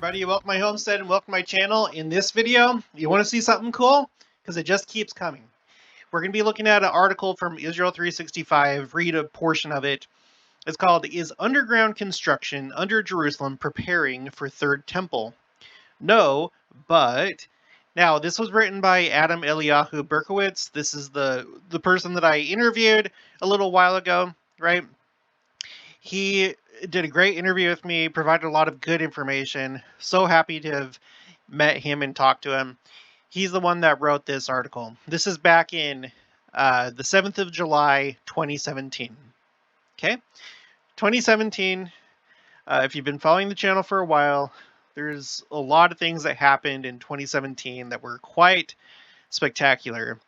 everybody, welcome to my homestead and welcome to my channel. In this video, you want to see something cool? Because it just keeps coming. We're going to be looking at an article from Israel 365, read a portion of it. It's called, Is Underground Construction Under Jerusalem Preparing for Third Temple? No, but... Now, this was written by Adam Eliyahu Berkowitz. This is the person that I interviewed a little while ago, right? He did a great interview with me, provided a lot of good information. So happy to have met him and talked to him. He's the one that wrote this article. This is back in the 7th of July, 2017. Okay? 2017, if you've been following the channel for a while, there's a lot of things that happened in 2017 that were quite spectacular.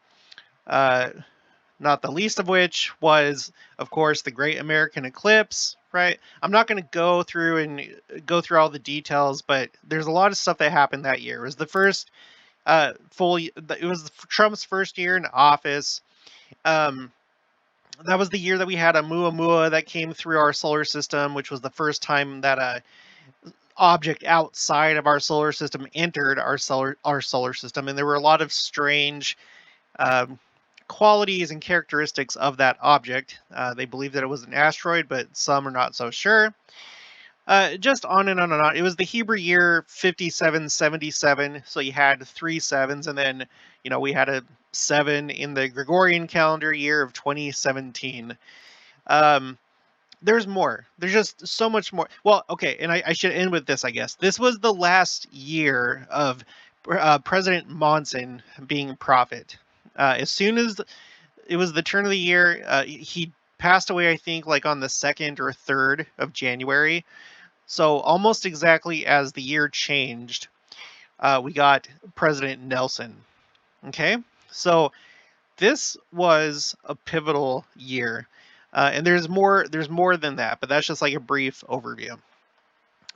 Not the least of which was, of course, the Great American Eclipse, right? I'm not going to go through all the details, but there's a lot of stuff that happened that year. It was the first it was Trump's first year in office. That was the year that we had a Oumuamua that came through our solar system, which was the first time that a object outside of our solar system entered our solar system, and there were a lot of strange qualities and characteristics of that object. They believe that it was an asteroid, but some are not so sure. Just on and on and on. It was the Hebrew year 5777, so you had 3 sevens, and then, we had a 7 in the Gregorian calendar year of 2017. There's more. There's just so much more. Well, okay, and I should end with this, I guess. This was the last year of President Monson being prophet. As soon as it was the turn of the year, he passed away, I think, like on the 2nd or 3rd of January. So almost exactly as the year changed, we got President Nelson. Okay? So this was a pivotal year. And there's more than that, but that's just like a brief overview.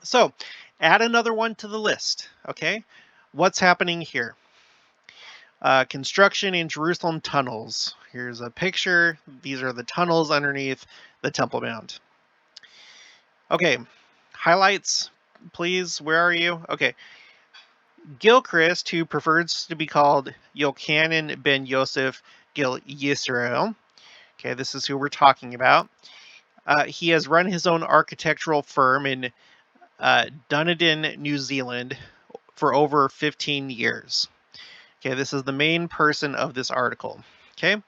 So add another one to the list. Okay? What's happening here? Construction in Jerusalem tunnels. Here's a picture. These are the tunnels underneath the Temple Mount. Okay, highlights, please. Where are you? Okay. Gilchrist, who prefers to be called Yochanan ben Yosef Gil Yisrael. Okay, this is who we're talking about. He has run his own architectural firm in Dunedin, New Zealand for over 15 years. Okay, this is the main person of this article. Okay,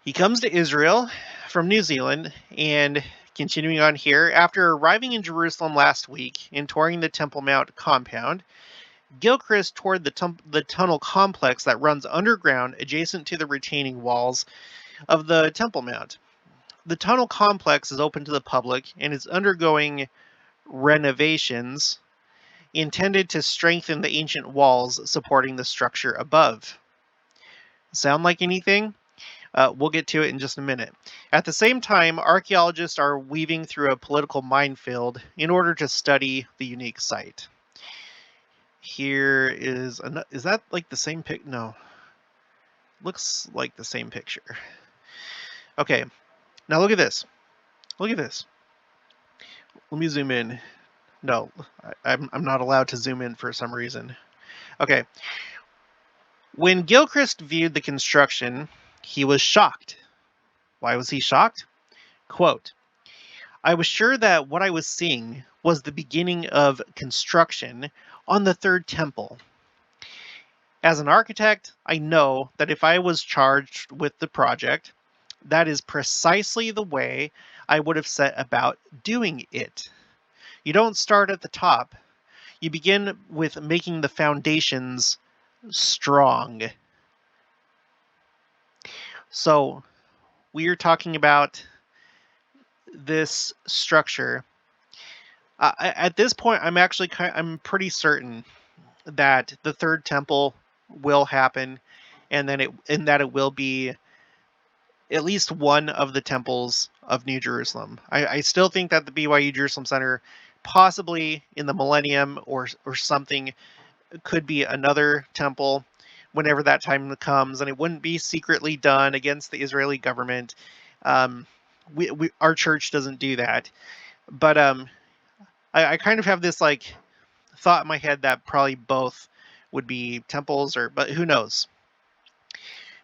he comes to Israel from New Zealand, and continuing on here, after arriving in Jerusalem last week and touring the Temple Mount compound, Gilchrist toured the tunnel complex that runs underground adjacent to the retaining walls of the Temple Mount. The tunnel complex is open to the public and is undergoing renovations intended to strengthen the ancient walls supporting the structure above. Sound like anything? We'll get to it in just a minute. At the same time, archaeologists are weaving through a political minefield in order to study the unique site. Here is that like the same pic? No. Looks like the same picture. Okay. Now look at this. Look at this. Let me zoom in. No, I'm not allowed to zoom in for some reason. Okay. When Gilchrist viewed the construction, he was shocked. Why was he shocked? Quote, I was sure that what I was seeing was the beginning of construction on the third temple. As an architect, I know that if I was charged with the project, that is precisely the way I would have set about doing it. You don't start at the top. You begin with making the foundations strong. So we are talking about this structure. At this point, I'm pretty certain that the third temple will happen, and that it will be at least one of the temples of New Jerusalem. I still think that the BYU Jerusalem Center, possibly in the millennium or something, could be another temple whenever that time comes, and it wouldn't be secretly done against the Israeli government. Our church doesn't do that, but I kind of have this like thought in my head that probably both would be temples, but who knows?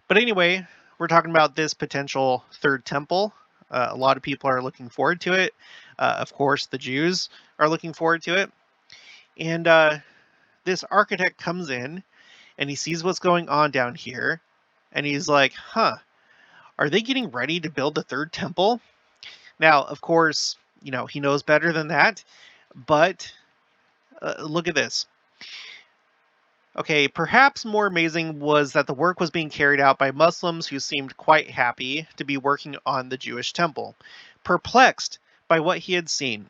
But anyway, we're talking about this potential third temple. A lot of people are looking forward to it. Of course, the Jews are looking forward to it. And this architect comes in and he sees what's going on down here. And he's like, huh, are they getting ready to build the third temple? Now, of course, he knows better than that. But look at this. Okay, perhaps more amazing was that the work was being carried out by Muslims who seemed quite happy to be working on the Jewish temple. Perplexed by what he had seen,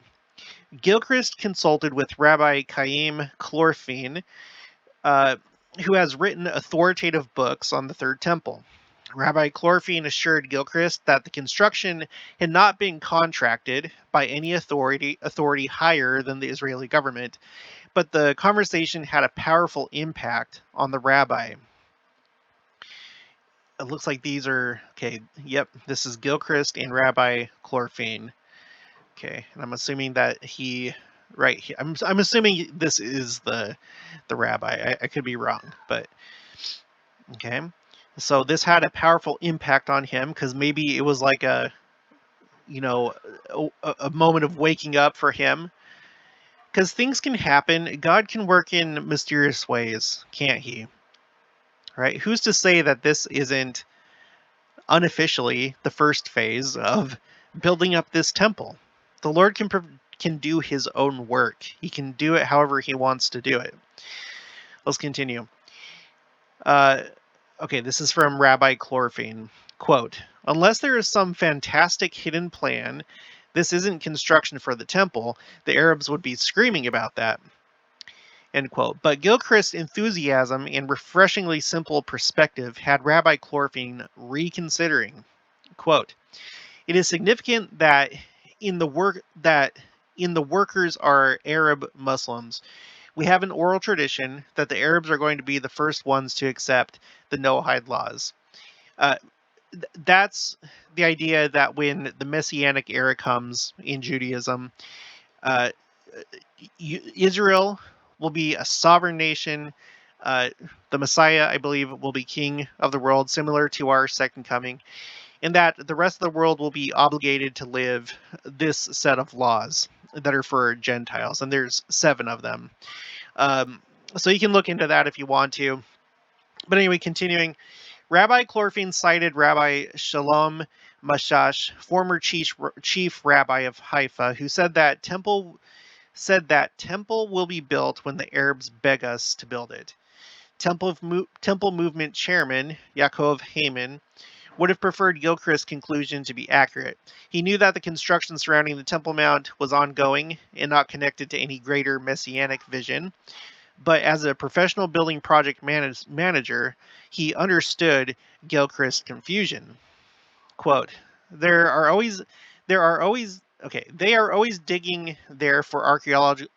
Gilchrist consulted with Rabbi Chaim Chlorfine, who has written authoritative books on the Third Temple. Rabbi Chlorfine assured Gilchrist that the construction had not been contracted by any authority higher than the Israeli government, but the conversation had a powerful impact on the rabbi. It looks like these are, okay, yep, this is Gilchrist and Rabbi Chlorfine. Okay, and I'm assuming that I'm assuming this is the rabbi. I could be wrong, but okay. So this had a powerful impact on him because maybe it was like a moment of waking up for him. Because things can happen. God can work in mysterious ways, can't he? Right? Who's to say that this isn't unofficially the first phase of building up this temple? The Lord can do his own work. He can do it however he wants to do it. Let's continue. Okay, this is from Rabbi Chlorfine. Quote, unless there is some fantastic hidden plan, this isn't construction for the temple, the Arabs would be screaming about that. End quote. But Gilchrist's enthusiasm and refreshingly simple perspective had Rabbi Chlorfine reconsidering. Quote, it is significant that in the workers are Arab Muslims. We have an oral tradition that the Arabs are going to be the first ones to accept the Noahide laws. That's the idea that when the Messianic era comes in Judaism, Israel will be a sovereign nation. The Messiah, I believe, will be king of the world, similar to our second coming, and that the rest of the world will be obligated to live this set of laws that are for Gentiles, and there's 7 of them. So you can look into that if you want to. But anyway, continuing, Rabbi Chlorfine cited Rabbi Shalom Mashash, former chief rabbi of Haifa, who said that temple will be built when the Arabs beg us to build it. Temple movement chairman Yaakov Heyman would have preferred Gilchrist's conclusion to be accurate. He knew that the construction surrounding the Temple Mount was ongoing and not connected to any greater messianic vision. But as a professional building project manager, he understood Gilchrist's confusion. Quote, they are always digging there for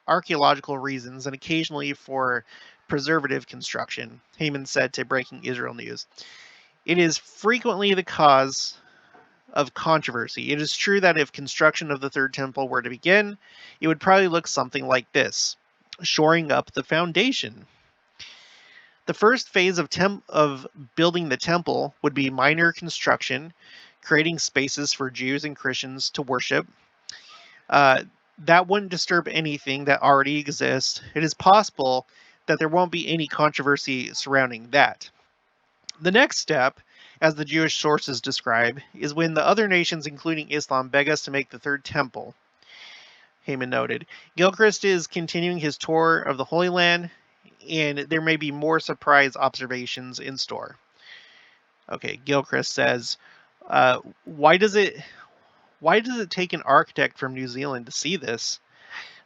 archaeological reasons and occasionally for preservative construction, Heyman said to Breaking Israel News. It is frequently the cause of controversy. It is true that if construction of the Third Temple were to begin, it would probably look something like this, shoring up the foundation. The first phase of building the temple would be minor construction, creating spaces for Jews and Christians to worship. That wouldn't disturb anything that already exists. It is possible that there won't be any controversy surrounding that. The next step, as the Jewish sources describe, is when the other nations, including Islam, beg us to make the Third Temple, Heyman noted. Gilchrist is continuing his tour of the Holy Land, and there may be more surprise observations in store. Okay, Gilchrist says, why does it take an architect from New Zealand to see this?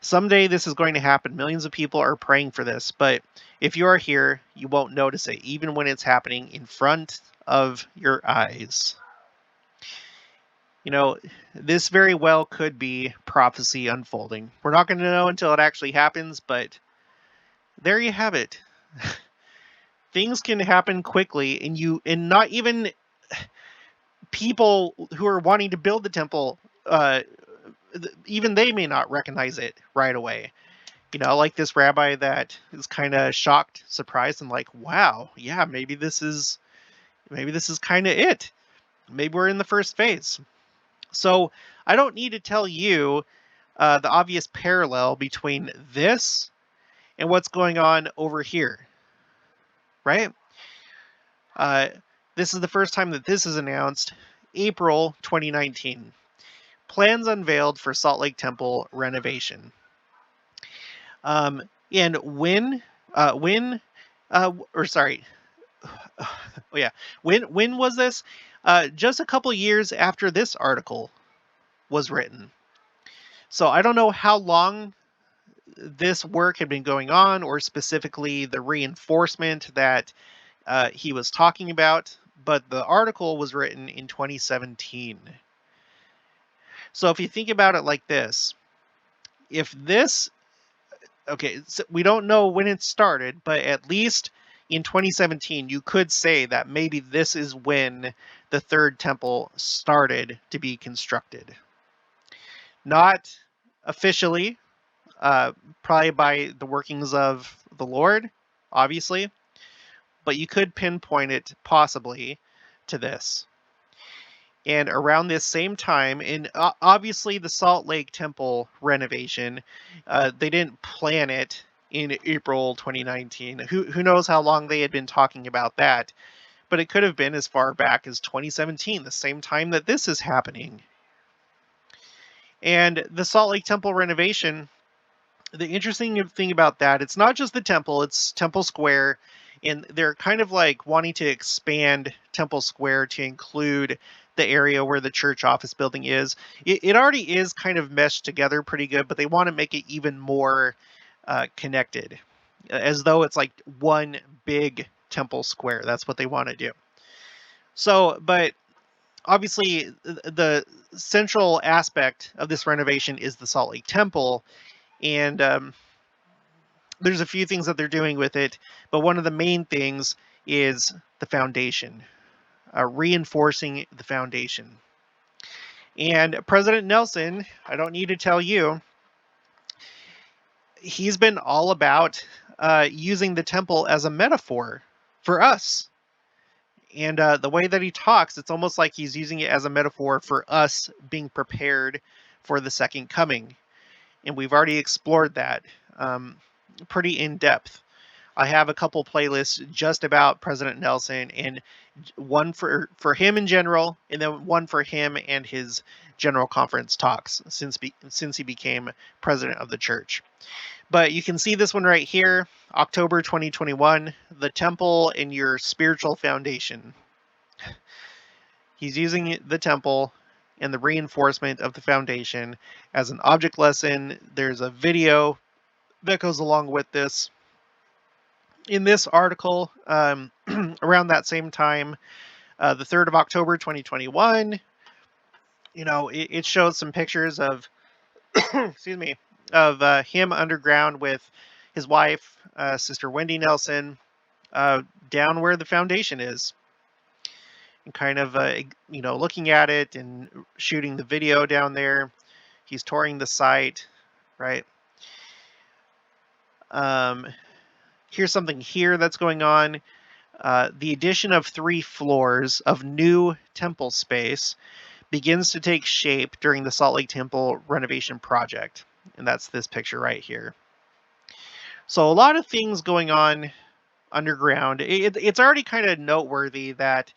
Someday this is going to happen. Millions of people are praying for this, but if you are here, you won't notice it, even when it's happening in front of your eyes. This very well could be prophecy unfolding. We're not going to know until it actually happens, but there you have it. Things can happen quickly, and not even people who are wanting to build the temple, even they may not recognize it right away. Like this rabbi that is kind of shocked, surprised, and like, wow, yeah, maybe this is kind of it. Maybe we're in the first phase. So I don't need to tell you the obvious parallel between this and what's going on over here, right? Uh, this is the first time that this is announced, April 2019. Plans unveiled for Salt Lake Temple renovation. And or sorry, oh yeah, when was this? Just a couple years after this article was written. So I don't know how long this work had been going on, or specifically the reinforcement that he was talking about, but the article was written in 2017. So if you think about it like this, if this, okay, so we don't know when it started, but at least in 2017, you could say that maybe this is when the third temple started to be constructed. Not officially, uh, probably by the workings of the Lord, obviously, but you could pinpoint it possibly to this. And around this same time, and obviously the Salt Lake Temple renovation, they didn't plan it in April 2019. Who knows how long they had been talking about that? But it could have been as far back as 2017, the same time that this is happening. And the Salt Lake Temple renovation, the interesting thing about that, it's not just the temple, it's Temple Square, and they're kind of like wanting to expand Temple Square to include the area where the church office building is. It already is kind of meshed together pretty good, but they want to make it even more connected, as though it's like one big Temple Square. That's what they want to do. So, but obviously, the central aspect of this renovation is the Salt Lake Temple, and there's a few things that they're doing with it, but one of the main things is the foundation, reinforcing the foundation. And President Nelson, I don't need to tell you, he's been all about using the temple as a metaphor for us. And the way that he talks, it's almost like he's using it as a metaphor for us being prepared for the second coming. And we've already explored that pretty in depth. I have a couple playlists just about President Nelson, and one for him in general, and then one for him and his general conference talks since he became president of the church. But you can see this one right here, October 2021, the temple and your spiritual foundation. He's using the temple and the reinforcement of the foundation as an object lesson. There's a video that goes along with this. In this article, around that same time, the 3rd of October 2021, it shows some pictures of, excuse me, of him underground with his wife, Sister Wendy Nelson, down where the foundation is, and kind of, looking at it and shooting the video down there. He's touring the site, right? Here's something here that's going on. The addition of 3 floors of new temple space begins to take shape during the Salt Lake Temple renovation project. And that's this picture right here. So a lot of things going on underground. It's already kind of noteworthy that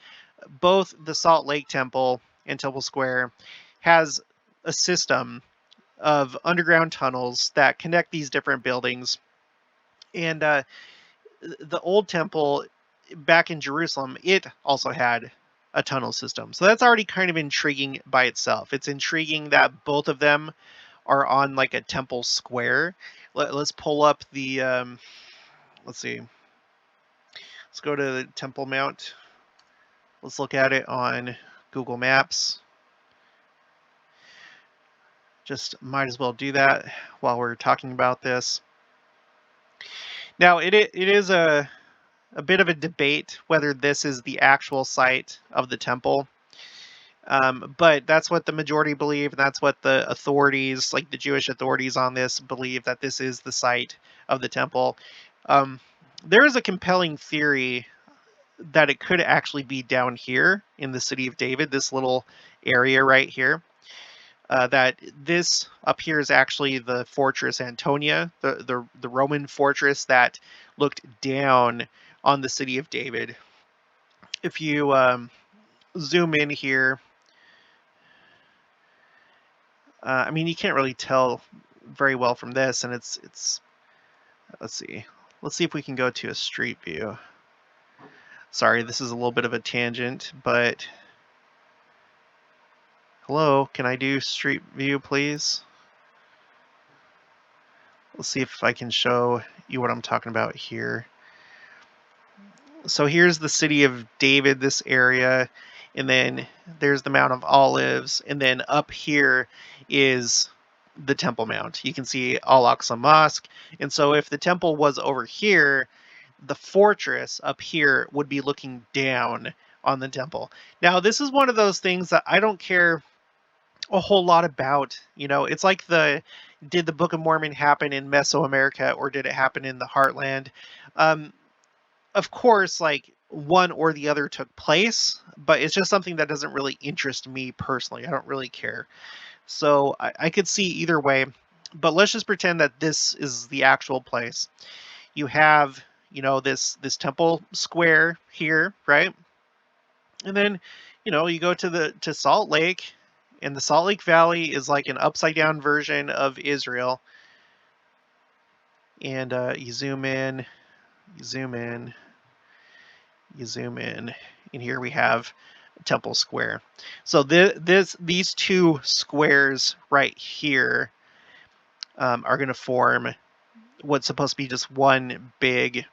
both the Salt Lake Temple and Temple Square has a system of underground tunnels that connect these different buildings. And the old temple back in Jerusalem, it also had a tunnel system. So that's already kind of intriguing by itself. It's intriguing that both of them are on like a temple square. Let's pull up the, let's see. Let's go to the Temple Mount. Let's look at it on Google Maps. Just might as well do that while we're talking about this. Now, it is a bit of a debate whether this is the actual site of the temple. But that's what the majority believe, and that's what the authorities, like the Jewish authorities on this, believe, that this is the site of the temple. Um, there is a compelling theory that it could actually be down here in the city of David, this little area right here. That this up here is actually the fortress Antonia, the Roman fortress that looked down on the city of David. If you zoom in here, I mean, you can't really tell very well from this, and it's. Let's see. Let's see if we can go to a street view. Sorry, this is a little bit of a tangent, but hello, can I do street view, please? Let's see if I can show you what I'm talking about here. So here's the city of David, this area, and then there's the Mount of Olives, and then up here is the Temple Mount. You can see Al-Aqsa Mosque, and so if the temple was over here, the fortress up here would be looking down on the temple. Now, this is one of those things that I don't care a whole lot about. It's like did the Book of Mormon happen in Mesoamerica or did it happen in the Heartland? Um, of course, like one or the other took place, but it's just something that doesn't really interest me personally. I don't really care. So I could see either way, but let's just pretend that this is the actual place. You have, this temple square here, right? And then, you go to Salt Lake, and the Salt Lake Valley is like an upside down version of Israel. And you zoom in, you zoom in, you zoom in, and here we have Temple Square. So these two squares right here are going to form what's supposed to be just one big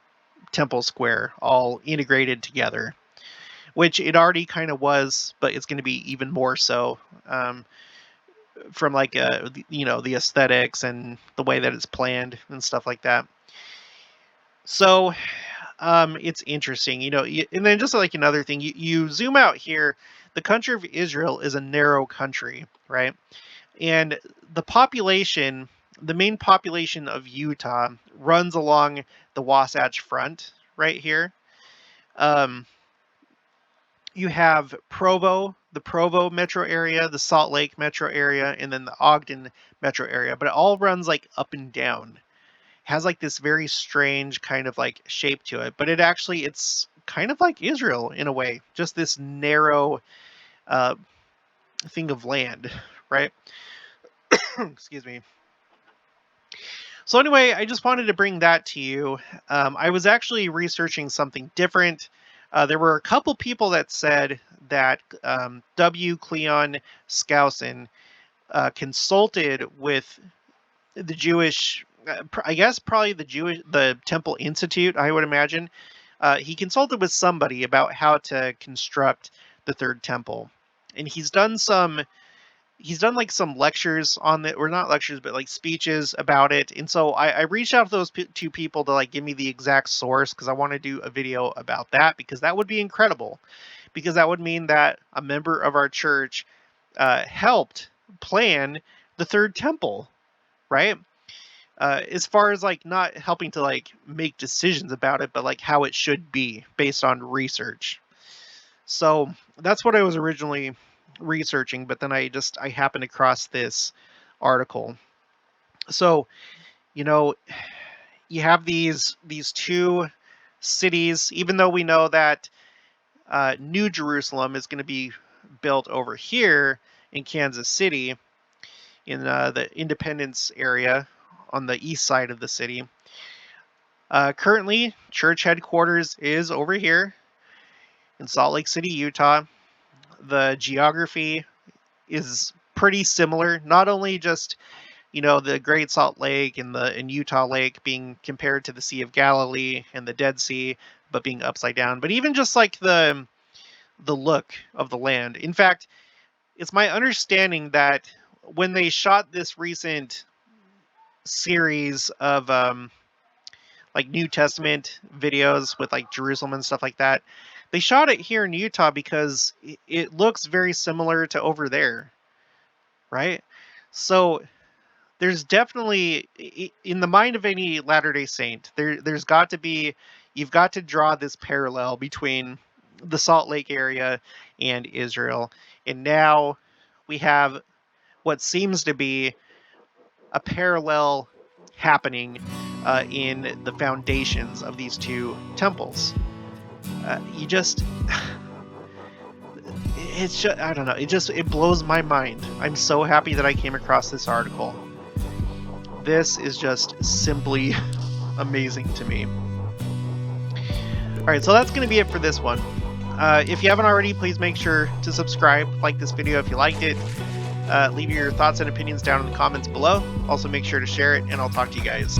Temple Square, all integrated together, which it already kind of was, but it's going to be even more so, from like the aesthetics and the way that it's planned and stuff like that. So it's interesting, and then just like another thing, you zoom out here, the country of Israel is a narrow country, right? And the main population of Utah runs along the Wasatch Front right here. Um, you have the Provo metro area, the Salt Lake metro area, and then the Ogden metro area, but it all runs like up and down. Has like this very strange kind of like shape to it, but it's kind of like Israel in a way, just this narrow thing of land, right? Excuse me. So anyway, I just wanted to bring that to you. I was actually researching something different. There were a couple people that said that W. Cleon Skousen consulted with the Jewish, I guess probably the Temple Institute, I would imagine. He consulted with somebody about how to construct the third temple, and he's done like some lectures on it, or not lectures, but like speeches about it. And so I reached out to those two people to like give me the exact source, because I want to do a video about that, because that would be incredible, because that would mean that a member of our church helped plan the third temple, right? As far as like not helping to like make decisions about it, but like how it should be based on research. So that's what I was originally researching, but then I happened across this article. So, you have these two cities, even though we know that New Jerusalem is going to be built over here in Kansas City, in the Independence area on the east side of the city. Currently, church headquarters is over here in Salt Lake City, Utah. The geography is pretty similar, not only just the Great Salt Lake and Utah Lake being compared to the Sea of Galilee and the Dead Sea, but being upside down, but even just like the look of the land. In fact, it's my understanding that when they shot this recent series of like New Testament videos with like Jerusalem and stuff like that, They shot it here in Utah because it looks very similar to over there, right? So there's definitely in the mind of any Latter-day Saint, there's got to be, you've got to draw this parallel between the Salt Lake area and Israel. And now we have what seems to be a parallel happening in the foundations of these two temples. You just it's just, I don't know, it blows my mind. I'm so happy that I came across this article. This is just simply amazing to me. All right, so that's going to be it for this one. If you haven't already, please make sure to subscribe, like this video if you liked it. Leave your thoughts and opinions down in the comments below. Also, make sure to share it, and I'll talk to you guys.